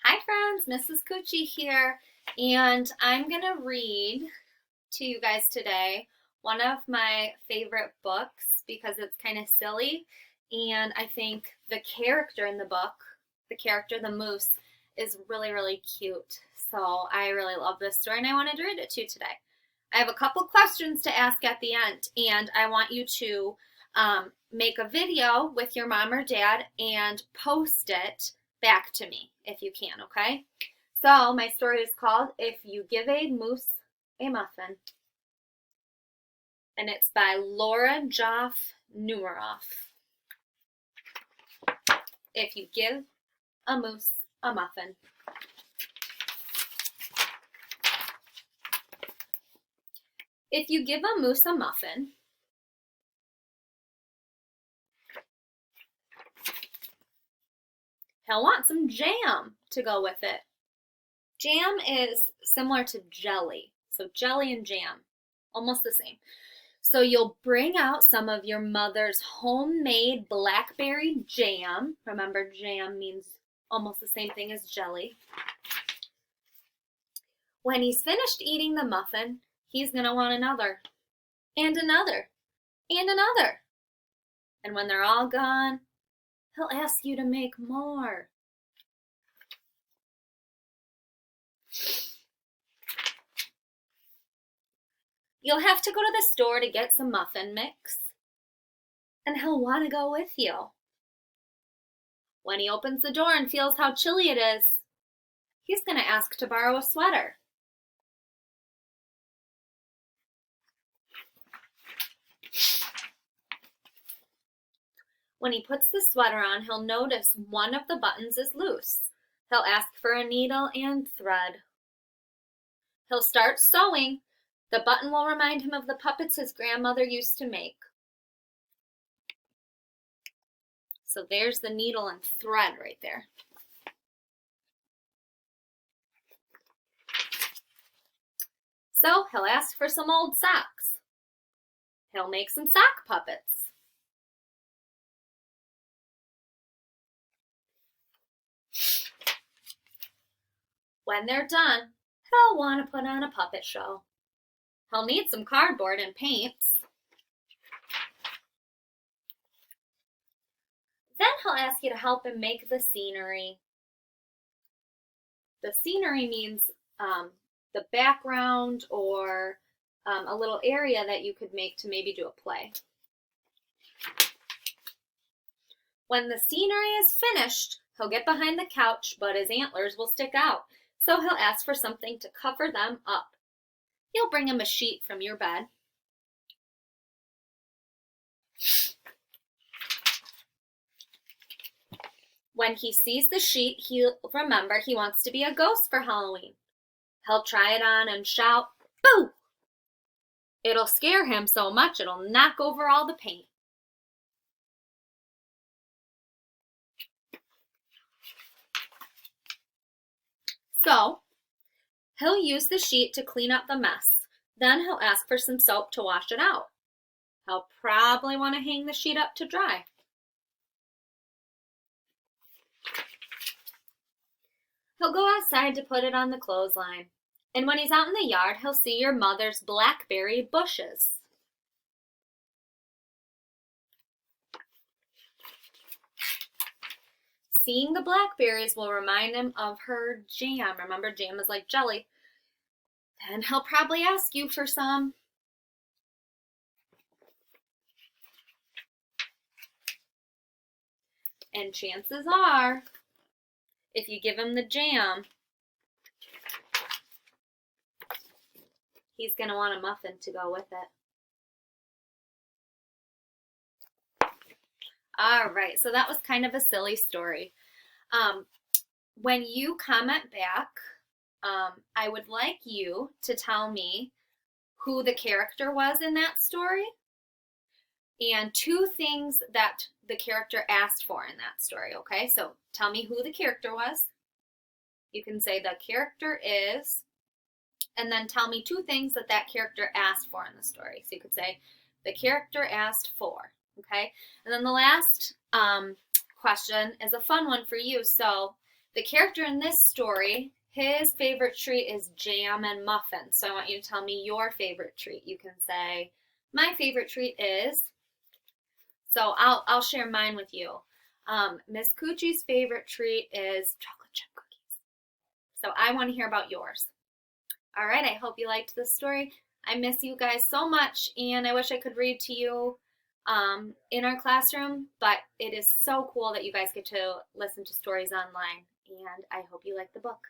Hi friends, Mrs. Coochie here, and I'm going to read to you guys today one of my favorite books because it's kind of silly, and I think the character in the book, the character, the moose, is really, really cute. So I really love this story, and I wanted to read it to you today. I have a couple questions to ask at the end, and I want you to make a video with your mom or dad and post it back to me if you can, okay? So my story is called If You Give a Moose a Muffin, and it's by Laura Joffe Numeroff. If you give a moose a muffin. If you give a moose a muffin, he'll want some jam to go with it. Jam is similar to jelly, so jelly and jam, almost the same. So you'll bring out some of your mother's homemade blackberry jam. Remember, jam means almost the same thing as jelly. When he's finished eating the muffin, he's going to want another, and another, and another. And when they're all gone, he'll ask you to make more. You'll have to go to the store to get some muffin mix, and he'll want to go with you. When he opens the door and feels how chilly it is, he's going to ask to borrow a sweater. When he puts the sweater on, he'll notice one of the buttons is loose. He'll ask for a needle and thread. He'll start sewing. The button will remind him of the puppets his grandmother used to make. So there's the needle and thread right there. So he'll ask for some old socks. He'll make some sock puppets. When they're done, he'll want to put on a puppet show. He'll need some cardboard and paints. Then he'll ask you to help him make the scenery. The scenery means the background or a little area that you could make to maybe do a play. When the scenery is finished, he'll get behind the couch, but his antlers will stick out. So he'll ask for something to cover them up. You'll bring him a sheet from your bed. When he sees the sheet, he'll remember he wants to be a ghost for Halloween. He'll try it on and shout, "Boo!" It'll scare him so much it'll knock over all the paint. So, he'll use the sheet to clean up the mess. Then he'll ask for some soap to wash it out. He'll probably want to hang the sheet up to dry. He'll go outside to put it on the clothesline. And when he's out in the yard, he'll see your mother's blackberry bushes. Seeing the blackberries will remind him of her jam. Remember, jam is like jelly. Then he'll probably ask you for some. And chances are, if you give him the jam, he's going to want a muffin to go with it. All right, so that was kind of a silly story. When you comment back, I would like you to tell me who the character was in that story and 2 things that the character asked for in that story, okay? So tell me who the character was. You can say the character is, and then tell me 2 things that that character asked for in the story. So you could say the character asked for, okay? And then the last question is a fun one for you. So the character in this story, his favorite treat is jam and muffins. So I want you to tell me your favorite treat. You can say, my favorite treat is, so I'll share mine with you. Miss Coochie's favorite treat is chocolate chip cookies. So I want to hear about yours. All right, I hope you liked this story. I miss you guys so much, and I wish I could read to you in our classroom, but it is so cool that you guys get to listen to stories online, and I hope you like the book.